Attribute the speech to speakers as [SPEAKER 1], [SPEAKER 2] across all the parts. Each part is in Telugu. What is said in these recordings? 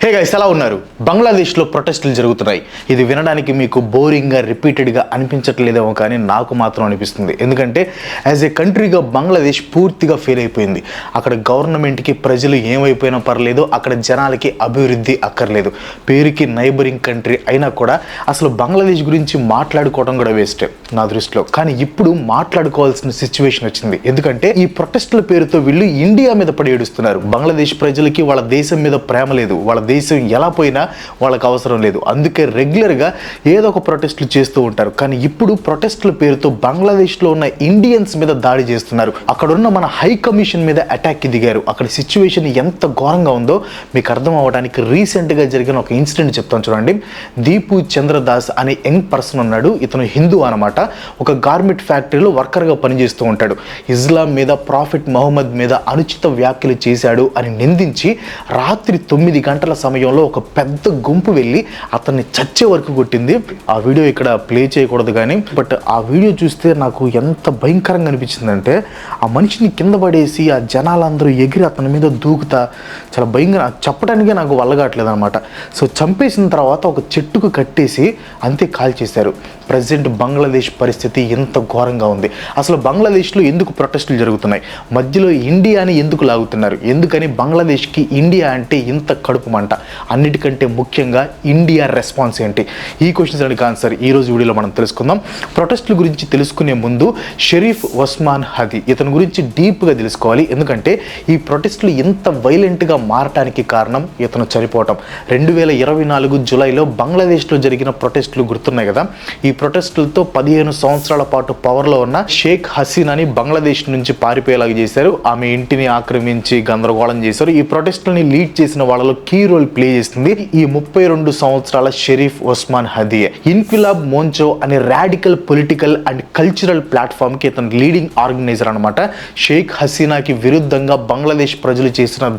[SPEAKER 1] హే గైస్, ఎలా ఉన్నారు? బంగ్లాదేశ్లో ప్రొటెస్టులు జరుగుతున్నాయి. ఇది వినడానికి మీకు బోరింగ్గా రిపీటెడ్గా అనిపించట్లేదేమో, కానీ నాకు మాత్రం అనిపిస్తుంది. ఎందుకంటే యాజ్ ఏ కంట్రీగా బంగ్లాదేశ్ పూర్తిగా ఫెయిల్ అయిపోయింది. అక్కడ గవర్నమెంట్కి ప్రజలు ఏమైపోయినా పర్లేదు, అక్కడ జనాలకి అభివృద్ధి అక్కర్లేదు. పేరుకి నైబరింగ్ కంట్రీ అయినా కూడా అసలు బంగ్లాదేశ్ గురించి మాట్లాడుకోవడం కూడా వేస్టే నా దృష్టిలో. కానీ ఇప్పుడు మాట్లాడుకోవాల్సిన సిచ్యువేషన్ వచ్చింది. ఎందుకంటే ఈ ప్రొటెస్టుల పేరుతో వీళ్ళు ఇండియా మీద పడి ఏడుస్తున్నారు. బంగ్లాదేశ్ ప్రజలకి వాళ్ళ దేశం మీద ప్రేమ లేదు, వాళ్ళ దేశం ఎలా పోయినా వాళ్ళకి అవసరం లేదు. అందుకే రెగ్యులర్గా ఏదో ఒక ప్రొటెస్టులు చేస్తూ ఉంటారు. కానీ ఇప్పుడు ప్రొటెస్టుల పేరుతో బంగ్లాదేశ్లో ఉన్న ఇండియన్స్ మీద దాడి చేస్తున్నారు. అక్కడ ఉన్న మన హై కమిషన్ మీద అటాక్కి దిగారు. అక్కడ సిచ్యువేషన్ ఎంత ఘోరంగా ఉందో మీకు అర్థం అవ్వడానికి రీసెంట్గా జరిగిన ఒక ఇన్సిడెంట్ చెప్తాను చూడండి. దీపు చంద్రదాస్ అనే యంగ్ పర్సన్ ఉన్నాడు. ఇతను హిందూ అనమాట. ఒక గార్మెంట్ ఫ్యాక్టరీలో వర్కర్గా పనిచేస్తూ ఉంటాడు. ఇస్లాం మీద, ప్రాఫిట్ మహమ్మద్ మీద అనుచిత వ్యాఖ్యలు చేశాడు అని నిందించి రాత్రి 9 గంటల సమయంలో ఒక పెద్ద గుంపు వెళ్ళి అతన్ని చచ్చే వరకు కొట్టింది. ఆ వీడియో ఇక్కడ ప్లే చేయకూడదు కానీ, బట్ ఆ వీడియో చూస్తే నాకు ఎంత భయంకరంగా అనిపించిందంటే, ఆ మనిషిని కింద పడేసి ఆ జనాలందరూ ఎగిరి అతని మీద దూకుతా చాలా భయంకర, చెప్పడానికే నాకు వల్లగాట్లేదు అనమాట. సో చంపేసిన తర్వాత ఒక చెట్టుకు కట్టేసి అంతే కాల్చేశారు. ప్రజెంట్ బంగ్లాదేశ్ పరిస్థితి ఎంత ఘోరంగా ఉంది. అసలు బంగ్లాదేశ్లో ఎందుకు ప్రొటెస్టులు జరుగుతున్నాయి? మధ్యలో ఇండియాని ఎందుకు లాగుతున్నారు? ఎందుకని బంగ్లాదేశ్కి ఇండియా అంటే ఇంత కడుపు మంట? అన్నిటికంటే ముఖ్యంగా ఇండియా రెస్పాన్స్ ఏంటి? ఈ క్వశ్చన్స్ అడిగి ఆన్సర్ ఈరోజు వీడియోలో మనం తెలుసుకుందాం. ప్రొటెస్టుల గురించి తెలుసుకునే ముందు షరీఫ్ ఒస్మాన్ హదీ, ఇతని గురించి డీప్గా తెలుసుకోవాలి. ఎందుకంటే ఈ ప్రొటెస్టులు ఎంత వైలెంట్గా మారటానికి కారణం ఇతను చనిపోవటం. 2024 జూలైలో బంగ్లాదేశ్లో జరిగిన ప్రొటెస్టులు గుర్తున్నాయి కదా. ఈ ప్రొటెస్టులతో 15 సంవత్సరాల పాటు పవర్లో ఉన్న షేక్ హసీనాని బంగ్లాదేశ్ నుంచి పారిపోయేలాగా చేశారు. ఆమె ఇంటిని ఆక్రమించి గందరగోళం చేశారు. ఈ ప్రొటెస్టులని లీడ్ చేసిన వాళ్ళలో కీ రోల్ ప్లే చేస్తుంది ఈ 32 సంవత్సరాల షరీఫ్ ఒస్మాన్ హదీ. ఇన్క్విలాబ్ మోంచో అనే radical political and cultural platform కి ఇతను లీడింగ్ ఆర్గనైజర్ అనమాట. షేక్ హసీనాకి విరుద్ధంగా బంగ్లాదేశ్ ప్రజలు చేసిన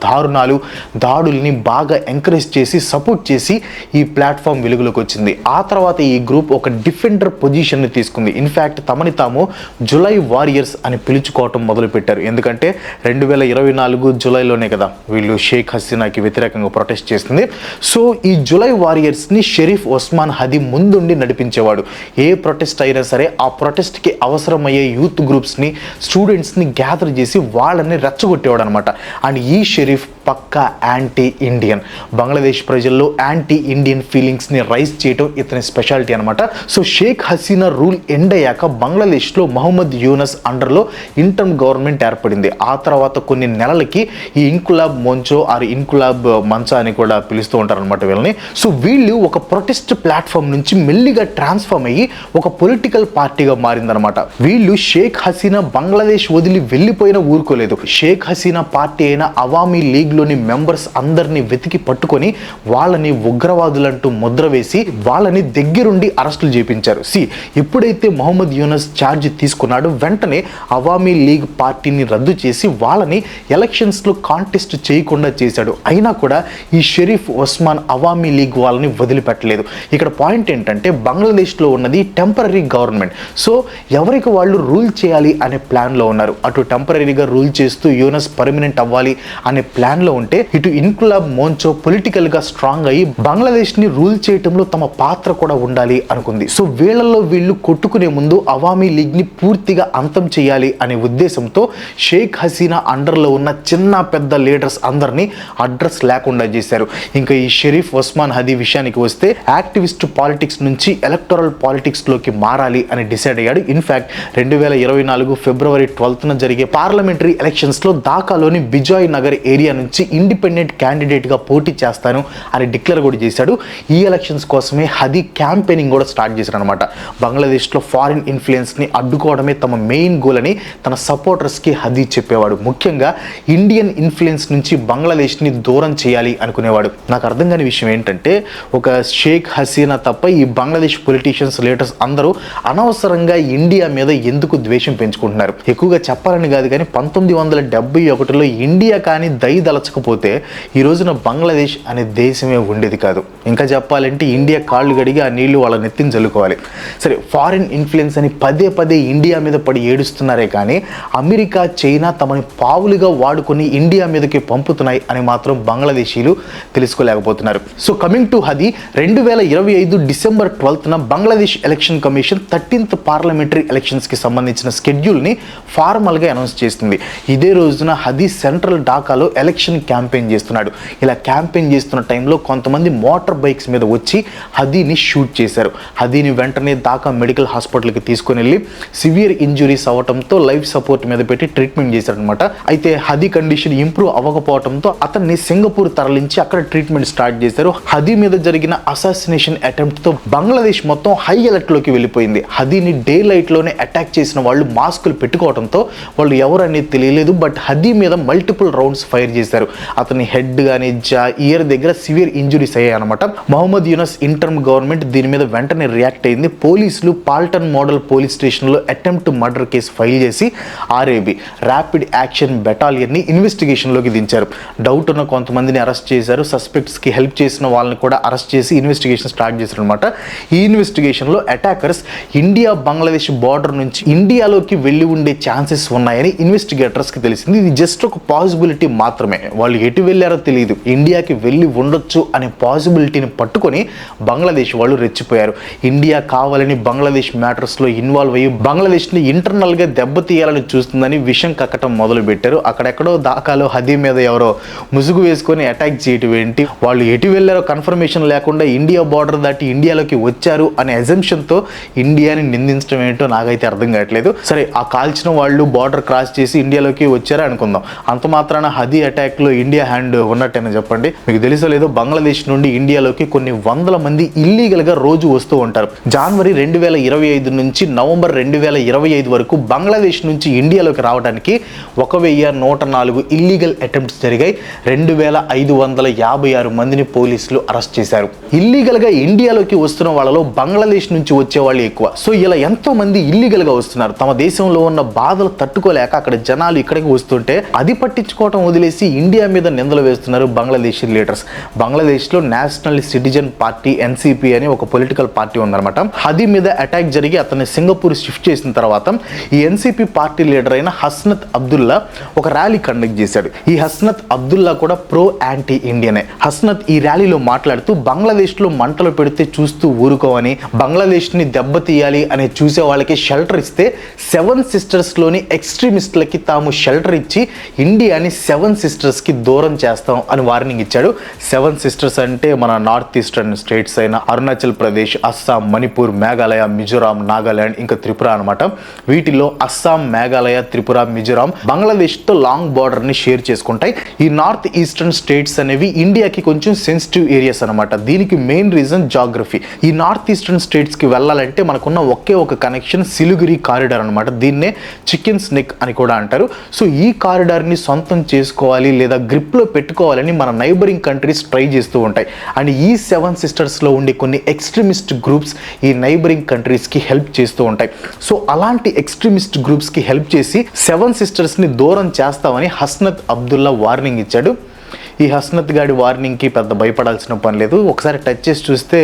[SPEAKER 1] దాడుల్ని బాగా ఎంకరేజ్ చేసి సపోర్ట్ చేసి ఈ ప్లాట్ఫామ్ వెలుగులోకి వచ్చింది. ఆ తర్వాత ఈ గ్రూప్ ఒక డిఫెండర్ పొజిషన్ ని తీసుకుంది. ఇన్ఫాక్ట్ తమని తాము జులై వారియర్స్ అని పిలుచుకోవటం మొదలు పెట్టారు. ఎందుకంటే 2024 జూలైలోనే కదా వీళ్ళు షేక్ హసీనాకి వ్యతిరేకంగా ప్రొటెస్ట్ చేస్తుంది. సో ఈ జులై వారియర్స్ ని షరీఫ్ ఒస్మాన్ హదీ ముందుండి నడిపించేవాడు. ఏ ప్రొటెస్ట్ అయినా సరే ఆ ప్రొటెస్ట్ కి అవసరమయ్యే యూత్ గ్రూప్స్ ని, స్టూడెంట్స్ ని గ్యాదర్ చేసి వాళ్ళని రెచ్చగొట్టేవాడు అనమాట. అండ్ ఈ షరీఫ్ పక్కా యాంటీ ఇండియన్. బంగ్లాదేశ్ ప్రజల్లో యాంటీ ఇండియన్ ఫీలింగ్స్ ని రైజ్ చేయడం ఇతని స్పెషాలిటీ అనమాట. So Sheikh Hasina rule end అయ్యాక బంగ్లాదేశ్లో మహమ్మద్ యూనస్ అండర్లో ఇంటర్మ్ గవర్నమెంట్ ఏర్పడింది. ఆ తర్వాత కొన్ని నెలలకి ఈ ఇన్కులాబ్ మోంచో ఆర్ ఇన్కులాబ్ మంచా అని కూడా పిలుస్తూ ఉంటారు అనమాట వీళ్ళని. సో వీళ్ళు ఒక ప్రొటెస్ట్ ప్లాట్ఫామ్ నుంచి మెల్లిగా ట్రాన్స్ఫార్మ్ అయ్యి ఒక పొలిటికల్ పార్టీగా మారిందనమాట. వీళ్ళు షేక్ హసీనా బంగ్లాదేశ్ వదిలి వెళ్ళిపోయినా ఊరుకోలేదు. షేక్ హసీనా పార్టీ అయిన అవామీ లీగ్ లోని మెంబర్స్ అందరినీ వెతికి పట్టుకొని వాళ్ళని ఉగ్రవాదులంటూ ముద్ర వేసి వాళ్ళని దగ్గరుండి అరెస్టులు చేపించారు. ఎప్పుడైతే మహమ్మద్ యూనస్ ఛార్జ్ తీసుకున్నాడో వెంటనే అవామీ లీగ్ పార్టీని రద్దు చేసి వాళ్ళని ఎలక్షన్స్ లో కాంటెస్ట్ చేయకుండా చేశాడు. అయినా కూడా ఈ షరీఫ్ ఒస్మాన్ అవామీ లీగ్ వాళ్ళని వదిలిపెట్టలేదు. ఇక్కడ పాయింట్ ఏంటంటే బంగ్లాదేశ్లో ఉన్నది టెంపరరీ గవర్నమెంట్. సో ఎవరికి వాళ్ళు రూల్ చేయాలి అనే ప్లాన్ లో ఉన్నారు. అటు టెంపరరీగా రూల్ చేస్తూ యూనస్ పర్మనెంట్ అవ్వాలి అనే ప్లాన్ లో ఉంటే, ఇటు ఇన్కులాబ్ మోంచో పొలిటికల్ గా స్ట్రాంగ్ అయ్యి బంగ్లాదేశ్ ని రూల్ చేయటంలో తమ పాత్ర కూడా ఉండాలి అనుకుంది. సో వీళ్ళల్లో వీళ్ళు కొట్టుకునే ముందు అవామీ లీగ్ ని పూర్తిగా అంతం చేయాలి అనే ఉద్దేశంతో షేక్ హసీనా అండర్ లో ఉన్న చిన్న పెద్ద లీడర్స్ అందరినీ అడ్రస్ లేకుండా చేశారు. ఇంకా ఈ షరీఫ్ ఒస్మాన్ హదీ విషయానికి వస్తే యాక్టివిస్ట్ పాలిటిక్స్ నుంచి ఎలక్టోరల్ పాలిటిక్స్ లోకి మారాలి అని డిసైడ్ అయ్యాడు. ఇన్ఫాక్ట్ 2024 ఫిబ్రవరి 12న జరిగే పార్లమెంటరీ ఎలక్షన్స్ లో ఢాకాలోని బిజాయ్ నగర్ ఏరియా నుంచి ఇండిపెండెంట్ క్యాండిడేట్ గా పోటీ చేస్తాను అని డిక్లేర్ కూడా చేశాడు. ఈ ఎలక్షన్స్ కోసమే హదీ క్యాంపెయినింగ్ కూడా స్టార్ట్ చేశాడు అనమాట. బంగ్లాదేశ్ లో ఫారిన్ ఇన్ఫ్లుయెన్స్ ని అడ్డుకోవడమే తమ మెయిన్ గోల్ అని తన సపోర్టర్స్ కి హదీ చెప్పేవాడు. ముఖ్యంగా ఇండియన్ ఇన్ఫ్లుయెన్స్ నుంచి బంగ్లాదేశ్ ని దూరం చేయాలి అనుకునేవాడు. నాకు అర్థం కాని విషయం ఏంటంటే, ఒక షేక్ హసీనా తప్ప ఈ బంగ్లాదేశ్ పొలిటీషియన్స్, లీడర్స్ అందరూ అనవసరంగా ఇండియా మీద ఎందుకు ద్వేషం పెంచుకుంటున్నారు? ఎక్కువగా చెప్పాలని కాదు కానీ 1971లో ఇండియా కానీ దైదల దోచకపోతే ఈ రోజున బంగ్లాదేశ్ అనే దేశమే ఉండేది కాదు. ఇంకా చెప్పాలంటే ఇండియా కాళ్ళు గడిగి ఆ నీళ్లు వాళ్ళ నెత్తిని చల్లుకోవాలి. సరే, ఫారిన్ ఇన్ఫ్లుయెన్స్ అని పదే పదే ఇండియా మీద పడి ఏడుస్తున్నారే కానీ అమెరికా, చైనా తమని పావులుగా వాడుకొని ఇండియా మీదకి పంపుతున్నాయి అని మాత్రం బంగ్లాదేశీలు తెలుసుకోలేకపోతున్నారు. So coming to Hadi, 2025 December 12న Bangladesh election commission 13th parliamentary ఎలక్షన్స్కి సంబంధించిన స్కెడ్యూల్ని ఫార్మల్గా అనౌన్స్ చేస్తుంది. ఇదే రోజున హదీ సెంట్రల్ ఢాకాలో ఎలక్షన్ క్యాంపెయిన్ చేస్తున్నాడు. ఇలా క్యాంపెయిన్ చేస్తున్న టైంలో కొంతమంది మోటార్ బైక్స్ మీద వచ్చి హదీని షూట్ చేశారు. హదీని వెంటనే ఢాకా మెడికల్ హాస్పిటల్కి తీసుకుని వెళ్ళి సివియర్ ఇంజురీస్ అవ్వడంతో లైఫ్ సపోర్ట్ మీద పెట్టి ట్రీట్మెంట్ చేశారనమాట. అయితే హదీ కండిషన్ ఇంప్రూవ్ అవ్వకపోవడంతో అతన్ని సింగపూర్ తరలించి అక్కడ ట్రీట్మెంట్ స్టార్ట్ చేశారు. హదీ మీద జరిగిన అసాసినేషన్ అటెంప్ట్ తో బంగ్లాదేశ్ మొత్తం హై అలర్ట్ లోకి వెళ్ళిపోయింది. హదీని డే లైట్ లోనే అటాక్ చేసిన వాళ్ళు మాస్కులు పెట్టుకోవడంతో వాళ్ళు ఎవరు అనేది తెలియలేదు. బట్ హదీ మీద మల్టిపుల్ రౌండ్స్ ఫైర్ చేశారు. అతని హెడ్ గానీ ఇయర్ దగ్గర సివియర్ ఇంజురీస్ అయ్యాయి అనమాట. మహమ్మద్ యూనస్ ఇంటర్మ్ గవర్నమెంట్ దీని మీద వెంటనే రియాక్ట్ అయింది. పోలీసులు పాల్టన్ మోడల్ పోలీస్ స్టేషన్ లో అటెంప్ట్ మర్డర్ కేసు ఫైల్ చేసి ఆర్ఏబి ర్యాపిడ్ యాక్షన్ బెటాలియన్ ని ఇన్వెస్టిగేషన్ లోకి దించారు. డౌట్ ఉన్న కొంతమందిని అరెస్ట్ చేశారు. సస్పెక్ట్స్ కి హెల్ప్ చేసిన వాళ్ళని కూడా అరెస్ట్ చేసి ఇన్వెస్టిగేషన్ స్టార్ట్ చేశారు అనమాట. ఈ ఇన్వెస్టిగేషన్ లో అటాకర్స్ ఇండియా బంగ్లాదేశ్ బార్డర్ నుంచి ఇండియాలోకి వెళ్ళి ఉండే ఛాన్సెస్ ఉన్నాయని ఇన్వెస్టిగేటర్స్ కి తెలిసింది. ఇది జస్ట్ ఒక పాసిబిలిటీ మాత్రమే. వాళ్ళు ఎటు వెళ్ళారో తెలియదు, ఇండియాకి వెళ్ళి ఉండొచ్చు అనే పాసిబిలిటీని పట్టుకొని బంగ్లాదేశ్ వాళ్ళు రెచ్చిపోయారు. ఇండియా కావాలని బంగ్లాదేశ్ మ్యాటర్స్ లో ఇన్వాల్వ్ అయ్యి బంగ్లాదేశ్ ని ఇంటర్నల్ గా దెబ్బతీయాలని చూస్తుందని విషం కక్కటం మొదలు పెట్టారు. అక్కడెక్కడో ఢాకాలో హదీ మీద ఎవరో ముసుగు వేసుకొని అటాక్ చేయటం ఏంటి, వాళ్ళు ఎటు వెళ్ళారో కన్ఫర్మేషన్ లేకుండా ఇండియా బార్డర్ దాటి ఇండియాలోకి వచ్చారు అనే అజంప్షన్ తో ఇండియాని నిందించడం ఏంటో నాకైతే అర్థం కావట్లేదు. సరే, ఆ కాల్చిన వాళ్ళు బార్డర్ క్రాస్ చేసి ఇండియాలోకి వచ్చారా అనుకుందాం. అంత మాత్రాన హదీ అటాక్ లో ఇండియా హ్యాండ్ ఉన్నట్టేనా చెప్పండి? మీకు తెలుసో లేదో, బంగ్లాదేశ్ నుండి ఇండియాలోకి కొన్ని వందల మంది ఇల్లీగల్ గా రోజు వస్తూ ఉంటారు. జనవరి 2025 నుంచి నవంబర్ 2025 వరకు బంగ్లాదేశ్ నుంచి ఇండియాలోకి రావడానికి 1104 ఇల్లీగల్ అటెంప్ట్స్ జరిగాయి. 2556 మందిని పోలీసులు అరెస్ట్ చేశారు. ఇల్లీగల్ గా ఇండియాలోకి వస్తున్న వాళ్ళలో బంగ్లాదేశ్ నుంచి వచ్చే వాళ్ళు ఎక్కువ. సో ఇలా ఎంతో మంది ఇల్లీగల్ గా వస్తున్నారు. తమ దేశంలో ఉన్న బాధలు తట్టుకోలేక అక్కడ జనాలు ఇక్కడికి వస్తుంటే అది పట్టించుకోవటం వదిలేసి ఇండియా మీద నిందలు వేస్తున్నారు బంగ్లాదేశీ లీడర్స్. బంగ్లాదేశ్ లో నేషనల్ సిటిజన్ పార్టీ ఎన్సిపి అని ఒక పొలిటికల్ పార్టీ ఉందన్నమాట. హదీ మీద అటాక్ జరిగి అతన్ని సింగపూర్ షిఫ్ట్ చేసిన తర్వాత ఈ ఎన్సిపి పార్టీ లీడర్ అయిన హస్నత్ అబ్దుల్లా ఒక ర్యాలీ కండక్ట్ చేశాడు. ఈ హస్నత్ అబ్దుల్లా కూడా ప్రో యాంటీ ఇండియనే. హస్నత్ ఈ ర్యాలీలో మాట్లాడుతూ బంగ్లాదేశ్ లో మంటలు పెడితే చూస్తూ ఊరుకోవని, బంగ్లాదేశ్ ని దెబ్బతీయాలి అనే చూసే వాళ్ళకి షెల్టర్ ఇస్తే 7 సిస్టర్స్ లోని ఎక్స్ట్రీమిస్టులకి తాము షెల్టర్ ఇచ్చి ఇండియాని 7 సిస్టర్స్ కి దూరం చేస్తాం అని వార్నింగ్ ఇచ్చాడు. 7 సిస్టర్స్ అంటే మన నార్త్ ఈస్టర్న్ స్టేట్స్ అయిన అరుణాచల్ ప్రదేశ్, అస్సాం, మణిపూర్, మేఘాలయ, మిజోరాం, నాగాలాండ్ ఇంకా త్రిపుర అనమాట. వీటిలో అస్సాం, మేఘాలయ, త్రిపుర, మిజోరాం బంగ్లాదేశ్ తో లాంగ్ బార్డర్ ని షేర్ చేసుకుంటాయి. ఈ నార్త్ ఈస్టర్న్ స్టేట్స్ అనేవి ఇండియాకి కొంచెం సెన్సిటివ్ ఏరియాస్ అనమాట. దీనికి మెయిన్ రీజన్ జాగ్రఫీ. ఈ నార్త్ ఈస్టర్న్ స్టేట్స్ కి వెళ్ళాలంటే మనకున్న ఒకే ఒక కనెక్షన్ సిలిగురి కారిడార్ అనమాట. దీన్నే చికెన్ స్నెక్ అని కూడా అంటారు. సో ఈ కారిడార్ ని సొంతం చేసుకోవాలి లేదా గ్రిప్ లో పెట్టుకోవాలని మన నైబరింగ్ కంట్రీస్ ట్రై చేస్తూ ఉంటాయి. అండ్ ఈ 7 సిస్టర్స్ లో ఉండే కొన్ని ఎక్స్ట్రీమిస్ట్ గ్రూప్స్ ఈ నైబరింగ్ కంట్రీస్ కి హెల్ప్ చేస్తూ ఉంటాయి. సో అలాంటి ఎక్స్ట్రీమిస్ట్ గ్రూప్స్ కి హెల్ప్ చేసి 7 సిస్టర్స్ ని దూరం చేస్తామని హస్నత్ అబ్దుల్లా వార్నింగ్ ఇచ్చాడు. ఈ హస్నత్ గాడి వార్నింగ్కి పెద్ద భయపడాల్సిన పని లేదు. ఒకసారి టచ్ చేసి చూస్తే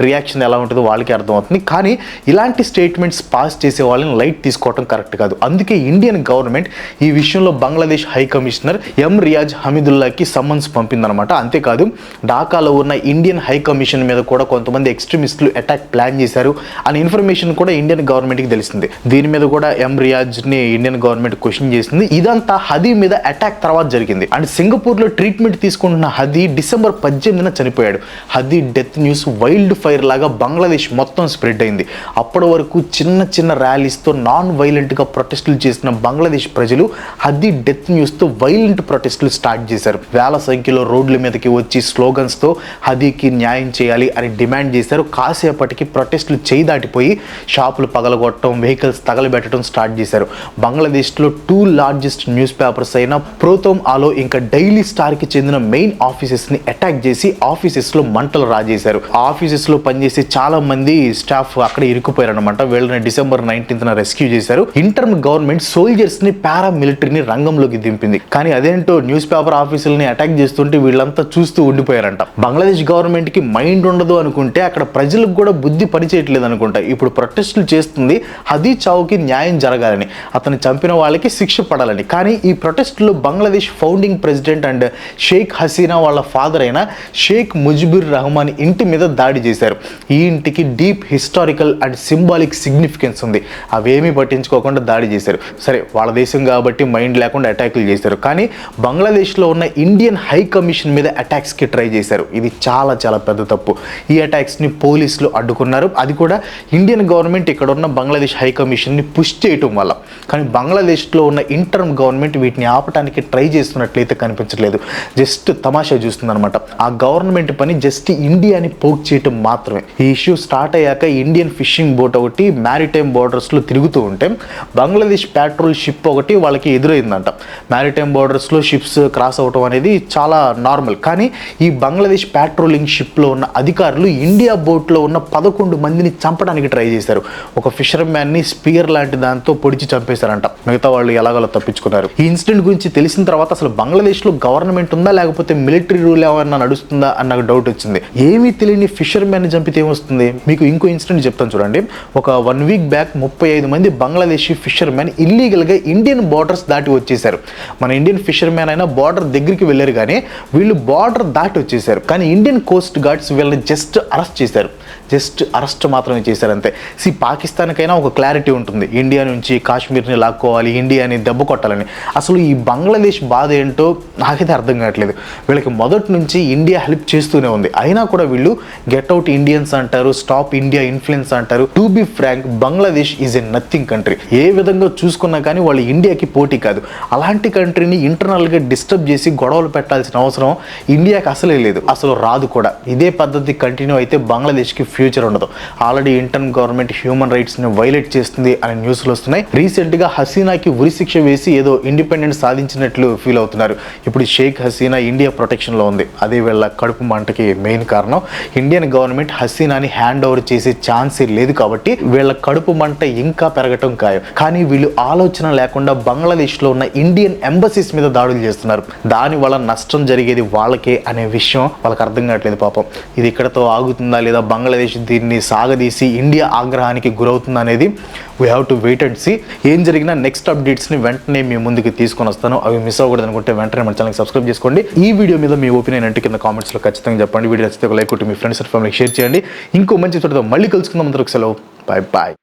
[SPEAKER 1] రియాక్షన్ ఎలా ఉంటుందో వాళ్ళకి అర్థమవుతుంది. కానీ ఇలాంటి స్టేట్మెంట్స్ పాస్ చేసే వాళ్ళని లైట్ తీసుకోవడం కరెక్ట్ కాదు. అందుకే ఇండియన్ గవర్నమెంట్ ఈ విషయంలో బంగ్లాదేశ్ హై కమిషనర్ రియాజ్ హమీదుల్లాకి సమ్మన్స్ పంపిందనమాట. అంతేకాదు ఢాకాలో ఉన్న ఇండియన్ హై కమిషన్ మీద కూడా కొంతమంది ఎక్స్ట్రీమిస్టులు అటాక్ ప్లాన్ చేశారు అనే ఇన్ఫర్మేషన్ కూడా ఇండియన్ గవర్నమెంట్కి తెలిసింది. దీని మీద కూడా రియాజ్ని ఇండియన్ గవర్నమెంట్ క్వశ్చన్ చేసింది. ఇదంతా హదీ మీద అటాక్ తర్వాత జరిగింది. అండ్ సింగపూర్లో ట్రీట్మెంట్ తీసుకుంటున్న హదీ డిసెంబర్ 18న చనిపోయాడు. Hadi death news wild fire లాగా బంగ్లాదేశ్ మొత్తం స్ప్రెడ్ అయింది. అప్పటి వరకు చిన్న చిన్న ర్యాలీస్తో నాన్ వైలెంట్గా ప్రొటెస్టులు చేసిన బంగ్లాదేశ్ ప్రజలు హదీ డెత్ న్యూస్తో వైలెంట్ ప్రొటెస్టులు స్టార్ట్ చేశారు. వేల సంఖ్యలో రోడ్ల మీదకి వచ్చి స్లోగన్స్తో హదీకి న్యాయం చేయాలి అని డిమాండ్ చేశారు. కాసేపటికి ప్రొటెస్టులు చేయి దాటిపోయి షాపులు పగలగొట్టడం, వెహికల్స్ తగలబెట్టడం స్టార్ట్ చేశారు. బంగ్లాదేశ్లో 2 లార్జెస్ట్ న్యూస్ పేపర్స్ అయిన ప్రోతోమ్ ఆలో ఇంకా డైలీ స్టార్కి చెందిన చెందిన మెయిన్ ఆఫీసెస్ని అటాక్ చేసి ఆఫీసెస్లో మంటలు రాజేశారు. ఆఫీసెస్లో పనిచేసే చాలా మంది స్టాఫ్ అక్కడ ఇరుక్కుపోయారనమాట. వీళ్ళని December 19th రెస్క్యూ చేశారు. ఇంటర్మ్ గవర్నమెంట్ సోల్జర్స్ని పారామిలిటరీని రంగంలోకి దింపింది. కానీ అదేంటో న్యూస్ పేపర్ ఆఫీసులని అటాక్ చేస్తుంటే వీళ్ళంతా చూస్తూ ఉండిపోయారంట. బంగ్లాదేశ్ గవర్నమెంట్కి మైండ్ ఉండదు అనుకుంటే అక్కడ ప్రజలకు కూడా బుద్ధి పనిచేయట్లేదు అనుకుంటా. ఇప్పుడు ప్రొటెస్టులు చేస్తుంది హదీ చావుకి న్యాయం జరగాలని, అతను చంపిన వాళ్ళకి శిక్ష పడాలని. కానీ ఈ ప్రొటెస్టులో Bangladesh founding president and Sheikh Hasina వాళ్ళ ఫాదర్ అయిన షేక్ ముజిబుర్ రహమాన్ ఇంటి మీద దాడి చేశారు. ఈ ఇంటికి deep historical and symbolic significance ఉంది. అవేమీ పట్టించుకోకుండా దాడి చేశారు. సరే, వాళ్ళ దేశం కాబట్టి మైండ్ లేకుండా అటాకులు చేశారు. కానీ బంగ్లాదేశ్లో ఉన్న ఇండియన్ హై కమిషన్ మీద అటాక్స్కి ట్రై చేశారు. ఇది చాలా చాలా పెద్ద తప్పు. ఈ అటాక్స్ని పోలీసులు అడ్డుకున్నారు. అది కూడా ఇండియన్ గవర్నమెంట్ ఇక్కడ ఉన్న బంగ్లాదేశ్ హై కమిషన్ని పుష్ చేయటం వల్ల. కానీ బంగ్లాదేశ్లో ఉన్న ఇంటర్మ్ గవర్నమెంట్ వీటిని ఆపడానికి ట్రై చేస్తున్నట్లయితే కనిపించట్లేదు. జస్ట్ తమాషా చూస్తుందన్నమాట. ఆ గవర్నమెంట్ పని జస్ట్ ఇండియాని పోక్ చేయటం మాత్రమే. ఈ ఇష్యూ స్టార్ట్ అయ్యాక ఇండియన్ ఫిషింగ్ బోట్ ఒకటి మ్యారిటైమ్ బోర్డర్స్లో తిరుగుతూ ఉంటే బంగ్లాదేశ్ పెట్రోల్ షిప్ ఒకటి వాళ్ళకి ఎదురైందంట. మ్యారిటైమ్ బోర్డర్స్లో షిప్స్ క్రాస్ అవటం అనేది చాలా నార్మల్. కానీ ఈ బంగ్లాదేశ్ పెట్రోలింగ్ షిప్లో ఉన్న అధికారులు ఇండియా బోట్లో ఉన్న 11 మందిని చంపడానికి ట్రై చేశారు. ఒక ఫిషర్ మ్యాన్ని స్పియర్ లాంటి దాంతో పొడిచి చంపేశారంట. మిగతా వాళ్ళు ఎలాగోలా తప్పించుకున్నారు. ఈ ఇన్సిడెంట్ గురించి తెలిసిన తర్వాత అసలు బంగ్లాదేశ్లో గవర్నమెంట్ ఉందా లేకపోతే మిలిటరీ రూల్ ఏమన్నా నడుస్తుందా అన్న డౌట్ వచ్చింది. ఏమీ తెలియని ఫిషర్ మ్యాన్ చంపితే ఏమొస్తుంది? మీకు ఇంకో ఇన్సిడెంట్ చెప్తాను చూడండి. ఒక 1 week బ్యాక్ 35 మంది బంగ్లాదేశీ ఫిషర్ మ్యాన్ ఇల్లీగల్గా ఇండియన్ బార్డర్స్ దాటి వచ్చేసారు. మన ఇండియన్ ఫిషర్ మ్యాన్ అయినా బార్డర్ దగ్గరికి వెళ్ళారు, కానీ వీళ్ళు బార్డర్ దాటి వచ్చేసారు. కానీ ఇండియన్ కోస్ట్ గార్డ్స్ వీళ్ళని జస్ట్ అరెస్ట్ చేశారు. జస్ట్ అరెస్ట్ మాత్రమే చేశారు అంతే. పాకిస్తాన్కైనా ఒక క్లారిటీ ఉంటుంది, ఇండియా నుంచి కాశ్మీర్ని లాక్కోవాలి, ఇండియాని దెబ్బ కొట్టాలని. అసలు ఈ బంగ్లాదేశ్ బాధ ఏంటో నాకైతే అర్థం కావట్లేదు. వీళ్ళకి మొదటి నుంచి ఇండియా హెల్ప్ చేస్తూనే ఉంది, అయినా కూడా వీళ్ళు గెట్ అవుట్ ఇండియన్స్ అంటారు, స్టాప్ ఇండియా ఇన్ఫ్లుయెన్స్ అంటారు. To be frank, Bangladesh is a nothing country. ఏ విధంగా చూసుకున్నా కానీ వాళ్ళు ఇండియాకి పోటీ కాదు. అలాంటి కంట్రీని ఇంటర్నల్గా డిస్టర్బ్ చేసి గొడవలు పెట్టాల్సిన అవసరం ఇండియాకి అసలే లేదు, అసలు రాదు కూడా. ఇదే పద్ధతి కంటిన్యూ అయితే బంగ్లాదేశ్కి ఫ్యూచర్ ఉండదు. ఆల్రెడీ ఇంటర్న్ గవర్నమెంట్ హ్యూమన్ రైట్స్ని వైలేట్ చేస్తుంది అనే న్యూస్లు వస్తున్నాయి. రీసెంట్గా హసీనాకి ఉరిశిక్ష వేసి ఏదో ఇండిపెండెన్స్ సాధించినట్లు ఫీల్ అవుతున్నారు. ఇప్పుడు షేక్ హసీనా ఇండియా ప్రొటెక్షన్లో ఉంది. అదే వీళ్ళ కడుపు మంటకి మెయిన్ కారణం. ఇండియన్ గవర్నమెంట్ హసీనాని హ్యాండ్ ఓవర్ చేసే ఛాన్సే లేదు కాబట్టి వీళ్ళ కడుపు మంట ఇంకా పెరగటం ఖాయం. కానీ వీళ్ళు ఆలోచన లేకుండా బంగ్లాదేశ్లో ఉన్న ఇండియన్ ఎంబసీస్ మీద దాడులు చేస్తున్నారు. దాని వల్ల నష్టం జరిగేది వాళ్ళకే అనే విషయం వాళ్ళకి అర్థం కావట్లేదు పాపం. ఇది ఇక్కడతో ఆగుతుందా లేదా బంగ్లాదేశ్ దీన్ని సాగదీసి ఇండియా ఆగ్రహానికి గురవుతుందా అనేది we have to wait and see. ఏం జరిగినా నెక్స్ట్ అప్డేట్స్ని వెంటనే మీ ముందుకు తీసుకొని వస్తాను. అవి మిస్ అవ్వకూడదు అనుకుంటే వెంటనే మన ఛానల్కి సబ్స్క్రైబ్ చేసుకోండి. ఈ వీడియో మీద మీ ఒపీనియన్ అంటే కింద కామెంట్స్లో ఖచ్చితంగా చెప్పండి. వీడియో నచ్చితే ఒక లైక్ కొట్టి మీ ఫ్రెండ్స్ అండ్ ఫ్యామిలీకి షేర్ చేయండి. ఇంకో మంచి చోటుతో మళ్ళీ కలుసుకుందాం. అందరికి సెలవు. Bye bye.